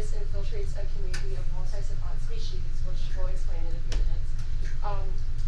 virus infiltrates a community of multi-savant species, which we'll explain in a few minutes.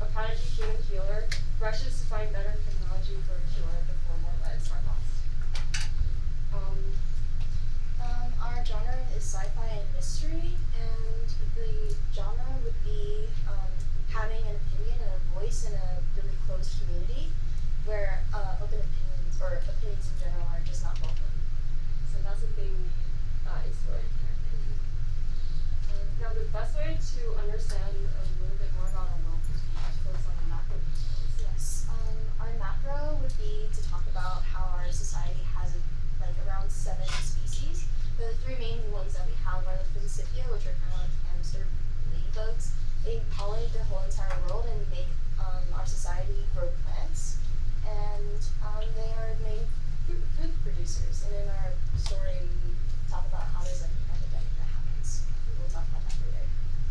A prodigy human healer rushes to find better technology for a cure before more lives are lost. Our genre is sci-fi and mystery, and the genre would be having an opinion and a voice in a really closed community where open opinions or opinions in general are just not welcome. So that's a thing we explore here. Now the best way to understand a little bit more about our world is to focus on the macro details. Yes. Our macro would be to talk about how our society has around 7 species. The 3 main ones that we have are the Principia, which are kind of like hamster ladybugs. They pollinate the whole entire world and make our society grow plants. And they are main food producers. And in our story, we talk about how there's an epidemic that happens. We'll talk about that later.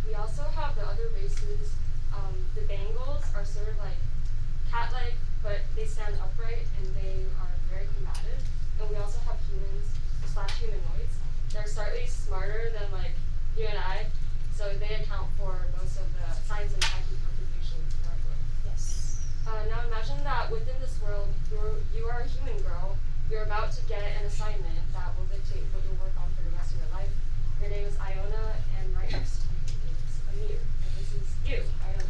We also have the other races. The Bengals are sort of like cat-like, but they stand upright and they are very combative. And we also have humans/humanoids. They're slightly smarter than like you and I, so they account for most of the science and technical contributions in our world. Yes. Now imagine that within this world, you are a human girl. You're about to get an assignment that will dictate what you'll work on for the rest of your life. Your name is Iona, and right next to you is Amir, and this is you, Iona.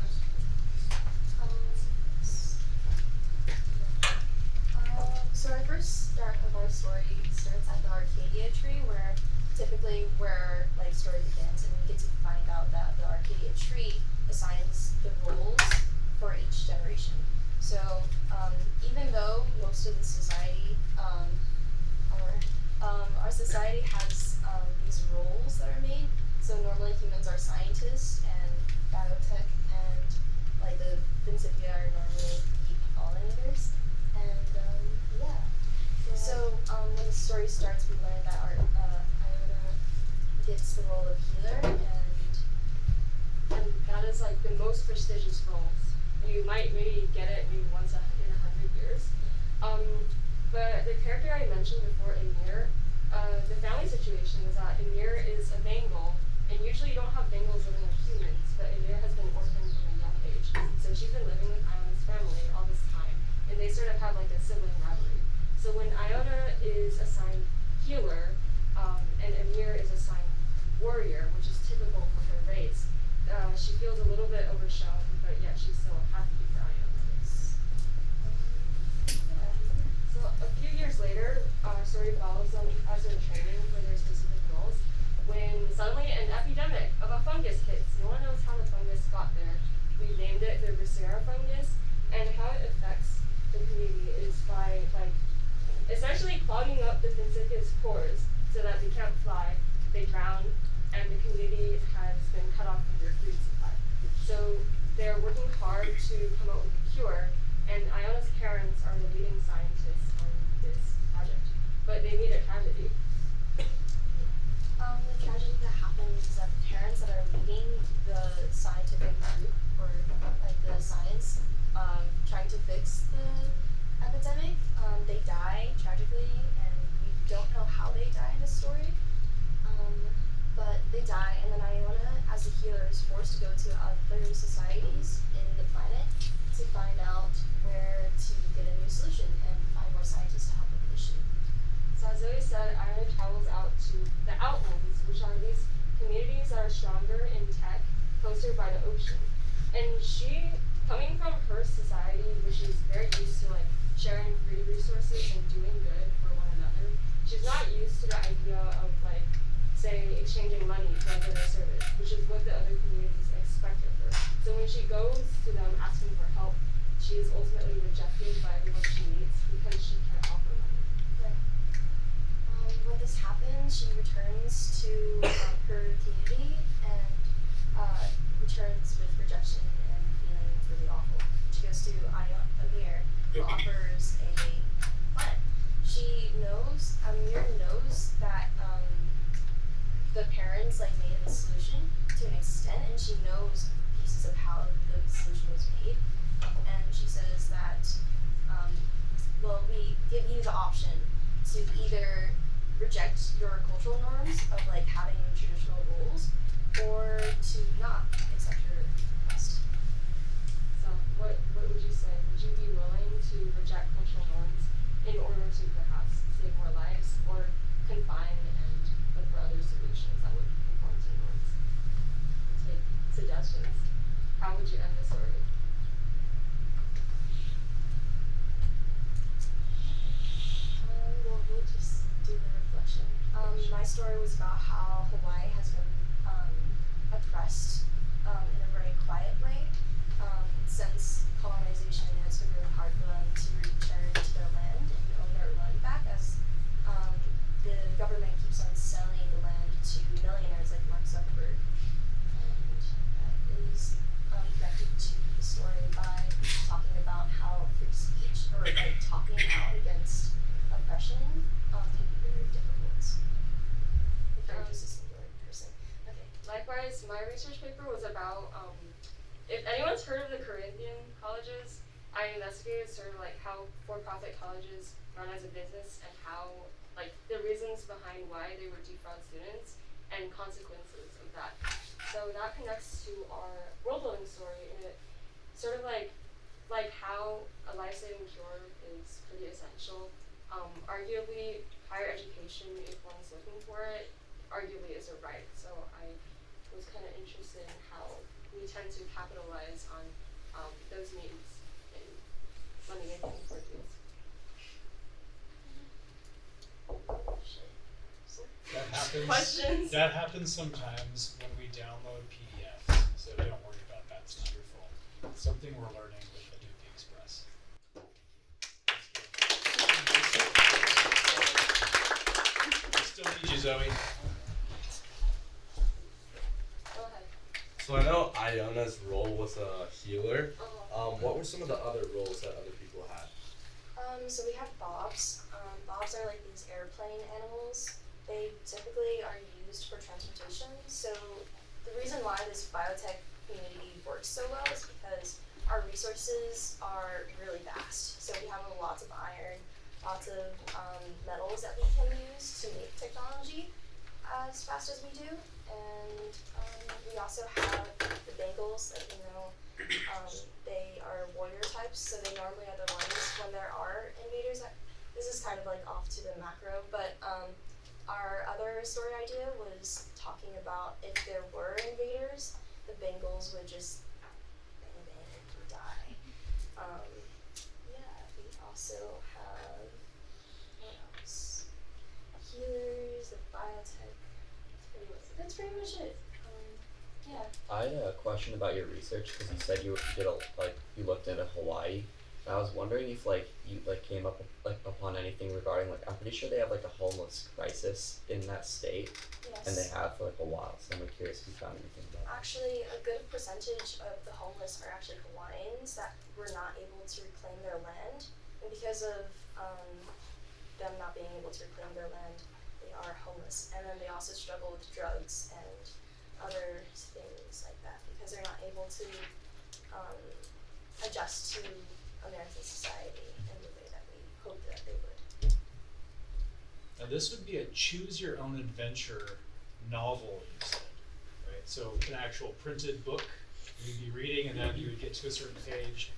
So our first start of our story starts at the Arcadia tree, where typically where story begins, and we get to find out that the Arcadia tree assigns the roles for each generation. So even though most of the society, our society has these roles that are made. So normally humans are scientists and biotech, and the Principia are normally bee pollinators. And So when the story starts, we learn that our Iona gets the role of healer, and that is like the most prestigious roles. You might maybe get it maybe once in 100 years. But the character I mentioned before, Emir, the family situation is that Emir is a Bengal, and usually you don't have Bengals living with humans, but Emir has been orphaned from a young age. So she's been living with Iona's family all this time, and they sort of have like a sibling rivalry. So when Iona is assigned healer, and Amir is assigned warrior, which is typical for her race, she feels a little bit overshown, but yet she's still happy for Iona. So a few years later, our story follows them as they're training for their specific roles, when suddenly an epidemic of a fungus hits. No one knows how the fungus got there. We named it the Viscera fungus, and how it affects the community is by essentially clogging up the Principia's pores so that they can't fly, they drown, and the community has been cut off from their food supply. So they're working hard to come up with a cure, and Iona's parents are the leading scientists on this project. But they meet a tragedy. The tragedy that happens is that the parents that are leading the scientific group, or the science, trying to fix the epidemic, they die tragically, and we don't know how they die in this story, but they die, and then Iona, as a healer, is forced to go to other societies in the planet to find out where to get a new solution and find more scientists to help with the issue. So as Zoe said, Iona travels out to the Outlands, which are these communities that are stronger in tech, closer by the ocean. And she, coming from her society, which is very used to sharing free resources and doing good for one another, she's not used to the idea of say exchanging money for a better service, which is what the other communities expect of her. So when she goes to them asking for help, she is ultimately rejected by everyone she meets because she can't offer money. Right. When this happens, she returns to her community and returns with rejection and feeling really awful. She goes to Amir, who offers a plan. Amir knows that the parents made the solution to an extent, and she knows pieces of how the solution was made. And she says that, we give you the option to either reject your cultural norms of like having traditional roles, or to not accept your past. So what would you say? Would you be willing to reject cultural norms in order to perhaps save more lives, or confine and look for other solutions that would conform to norms? Take suggestions. How would you end the story? Well, we'll just do the reflection. My story was about how Hawaii has been oppressed in a very quiet way. Since colonization, it's been really hard for them to return to their land and own their land back, as the government keeps on selling the land to millionaires like Mark Zuckerberg. And that is connected to the story by talking about how free speech, or like talking out against oppression, can be very difficult if you're just a singular person. Okay. Likewise, my research paper was about if anyone's heard of the Corinthian colleges, I investigated sort of like how for-profit colleges run as a business and how like the reasons behind why they would defraud students and consequences of that. So that connects to our world building story, and it sort of like how a life-saving cure is pretty essential. Arguably, higher education, if one's looking for it, arguably is a right. So I was kind of interested in how we tend to capitalize on those needs in funding and paying for deals. That happens. Questions? That happens sometimes when we download PDFs, so don't worry about that. It's not your fault. It's something we're learning with Adobe Express. I still need you, Zoe. Go ahead. So I know Iona's role was a healer. Oh. What were some of the other roles that other people had? So we have bobs. Bobs are like these airplane animals. They typically are used for transportation. So the reason why this biotech community works so well is because our resources are really vast. So we have lots of iron, lots of metals that we can use to make technology as fast as we do. And we also have the Bengals that they are warrior types, so they normally are the ones when there are invaders. This is kind of like off to the macro, but our other story idea was talking about if there were invaders, the Bengals would just bang bang and die. Yeah, we also have, what else? Healers, the biotech. That's pretty much it. Yeah. I had a question about your research because you said you did you looked into Hawaii. And I was wondering if you came up upon anything regarding I'm pretty sure they have a homeless crisis in that state, Yes. and they have for a while. So I'm curious if you found anything about that. Actually, a good percentage of the homeless are actually Hawaiians that were not able to reclaim their land, and because of them not being able to reclaim their land, they are homeless. And then they also struggle with drugs and other things like that because they're not able to adjust to American society in the way that we hope that they would. Now this would be a choose your own adventure novel, you said, right? So an actual printed book you'd be reading, and then you would get to a certain page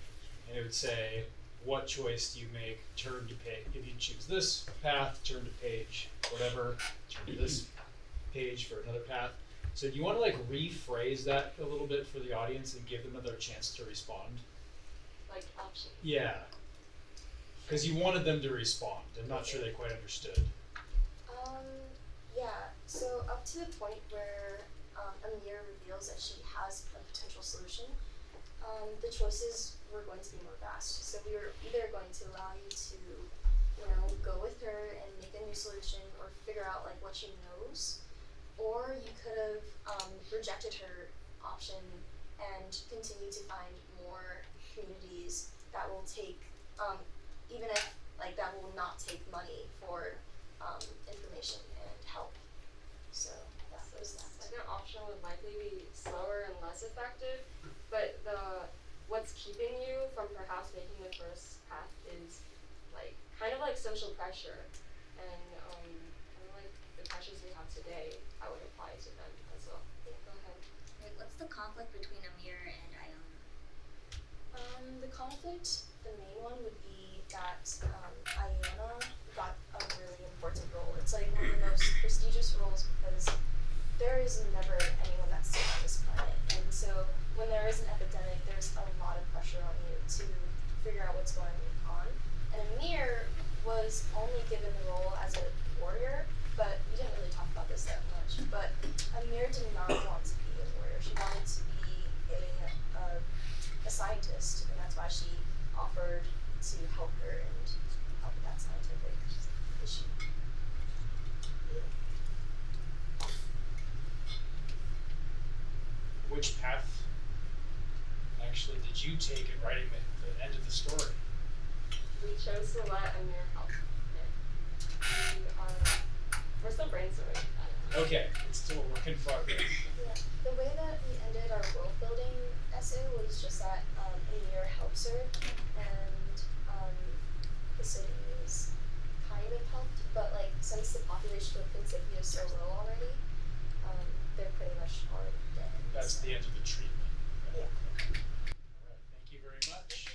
and it would say, what choice do you make? Turn to page. If you choose this path, turn to page whatever, turn to this page for another path. So do you want to rephrase that a little bit for the audience and give them another chance to respond? Like options. Yeah. Because you wanted them to respond. I'm not sure they quite understood. Yeah, so up to the point where Amir reveals that she has a potential solution, the choices were going to be more vast. So we were either going to allow you to, go with her and make a new solution or figure out what she knows, or you could have rejected her option and continue to find more communities that will take, even if that will not take money for information and help. So that was that. Second option would likely be slower and less effective, but what's keeping you from perhaps making the first path is kind of like social pressure and kind of conflict between Amir and Iona? The conflict, the main one would be that Iona got a really important role. It's like one of the most prestigious roles because there is never anyone that's safe on this planet. And so when there is an epidemic, there's a lot of pressure on you to figure out what's going on. And Amir was only given the role as a warrior, but we didn't really talk about this that much. But Amir did not want to be a warrior. She wanted to be a scientist, and that's why she offered to help her and help with that scientific issue. Which path actually did you take in writing the end of the story? We chose to let Amir help it. We're still brainstorming that. Okay, it's still a work in progress. Yeah, the way that we ended our world building essay was just that Amir helps her, and the city is kind of helped, but like since the population of Pennsylvania is so low already, they're pretty much already dead. That's so. the end of the treatment. Yeah. All right, thank you very much.